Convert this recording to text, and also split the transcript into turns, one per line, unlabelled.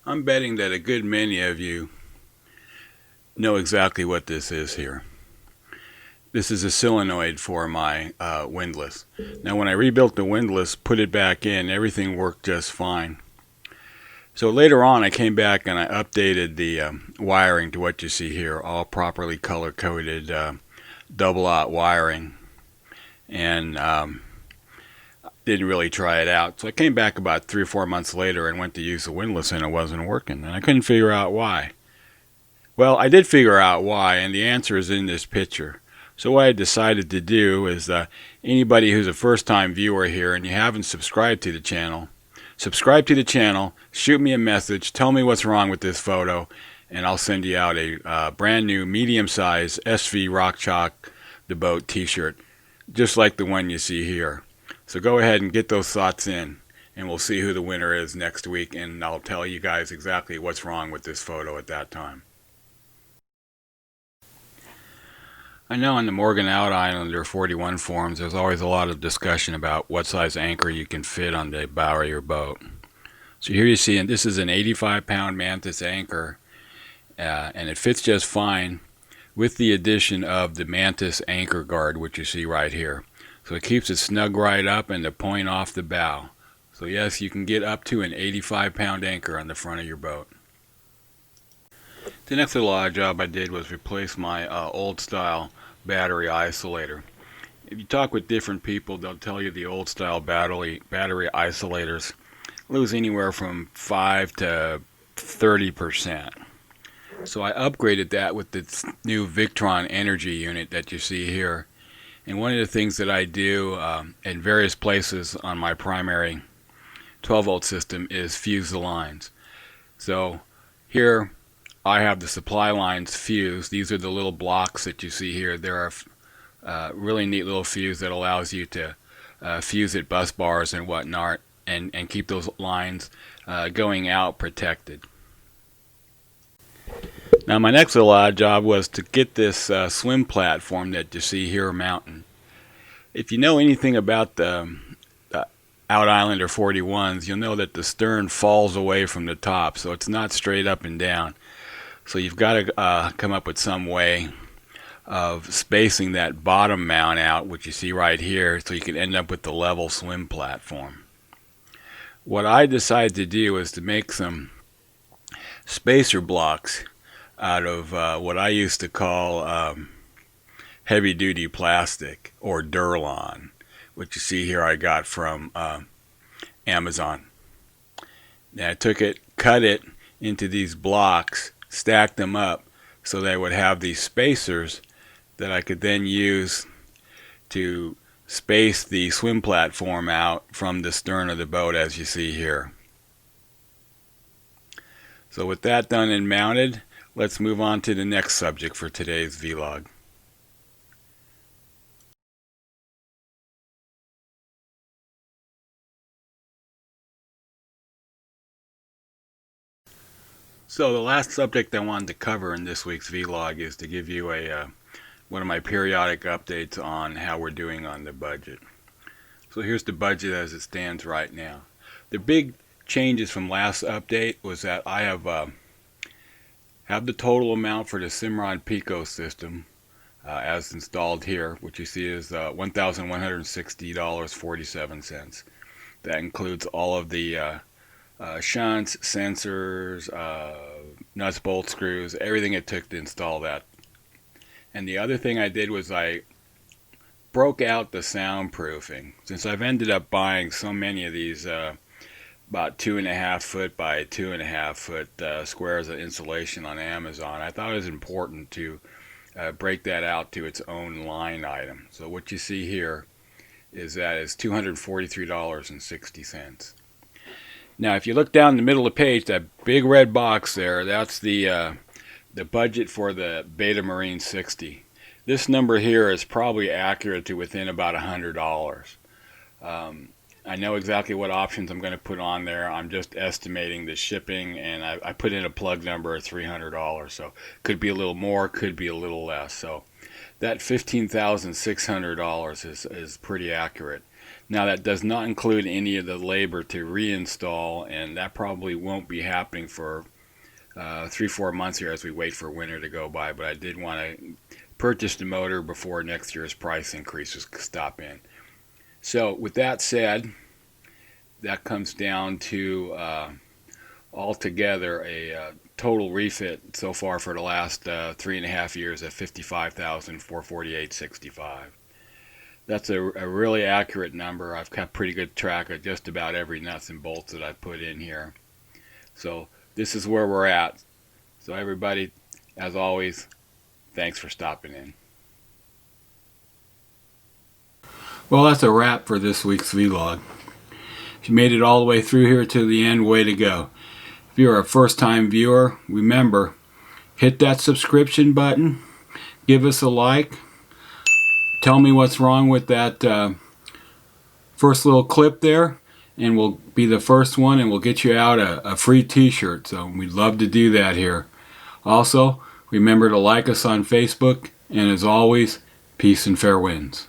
I'm betting that a good many of you know exactly what this is here. This is a solenoid for my windlass. Now when I rebuilt the windlass, put it back in, everything worked just fine. So later on I came back and I updated the wiring to what you see here, all properly color-coded double-aught wiring, and didn't really try it out. So I came back about 3 or 4 months later and went to use the windlass and it wasn't working, and I couldn't figure out why. Well, I did figure out why, and the answer is in this picture. So what I decided to do is anybody who's a first-time viewer here and you haven't subscribed to the channel, subscribe to the channel, shoot me a message, tell me what's wrong with this photo, and I'll send you out a brand new medium-size SV Rock Chalk the Boat t-shirt, just like the one you see here. So go ahead and get those thoughts in, and we'll see who the winner is next week, and I'll tell you guys exactly what's wrong with this photo at that time. I know on the Morgan Out Islander 41 forums there's always a lot of discussion about what size anchor you can fit on the bow of your boat. So here you see, and this is an 85-pound Mantis anchor, and it fits just fine with the addition of the Mantis anchor guard, which you see right here. So it keeps it snug right up and the point off the bow. So yes, you can get up to an 85-pound anchor on the front of your boat. The next little odd job I did was replace my old style battery isolator. If you talk with different people, they'll tell you the old style battery isolators lose anywhere from 5 to 30%. So I upgraded that with this new Victron energy unit that you see here. And one of the things that I do in various places on my primary 12-volt system is fuse the lines. So here I have the supply lines fused. These are the little blocks that you see here. There are really neat little fuse that allows you to fuse at bus bars and whatnot, and keep those lines going out protected. Now my next little odd job was to get this swim platform that you see here mounted. If you know anything about the Out Islander 41s, you'll know that the stern falls away from the top, so it's not straight up and down. So you've got to come up with some way of spacing that bottom mount out, which you see right here, so you can end up with the level swim platform. What I decided to do was to make some spacer blocks out of what I used to call heavy duty plastic, or Durlon, which you see here I got from Amazon. Now I took it, cut it into these blocks, stacked them up so they would have these spacers that I could then use to space the swim platform out from the stern of the boat, as you see here. So with that done and mounted, let's move on to the next subject for today's vlog. So the last subject I wanted to cover in this week's vlog is to give you one of my periodic updates on how we're doing on the budget. So here's the budget as it stands right now. The big changes from last update was that I have the total amount for the Cimarron Pico system as installed here, which you see is $1,160.47. That includes all of the shunts, sensors, nuts, bolts, screws, everything it took to install that. And the other thing I did was I broke out the soundproofing. Since I've ended up buying so many of these about 2.5 foot by 2.5 foot squares of insulation on Amazon, I thought it was important to break that out to its own line item. So what you see here is that it's $243.60. Now if you look down the middle of the page, that big red box there, that's the budget for the Beta Marine 60. This number here is probably accurate to within about $100. I know exactly what options I'm going to put on there. I'm just estimating the shipping, and I put in a plug number of $300, so could be a little more, could be a little less. So that $15,600 is pretty accurate. Now that does not include any of the labor to reinstall, and that probably won't be happening for 3-4 months here as we wait for winter to go by. But I did want to purchase the motor before next year's price increases stop in. So with that said, that comes down to altogether a total refit so far for the last 3.5 years at $55,448.65. That's a really accurate number. I've kept pretty good track of just about every nuts and bolts that I put in here. So this is where we're at. So everybody, as always, thanks for stopping in. Well, that's a wrap for this week's vlog. If you made it all the way through here to the end, way to go. If you're a first-time viewer, remember, hit that subscription button, give us a like, tell me what's wrong with that first little clip there, and we'll be the first one, and we'll get you out a free t-shirt. So we'd love to do that here. Also, remember to like us on Facebook, and as always, peace and fair winds.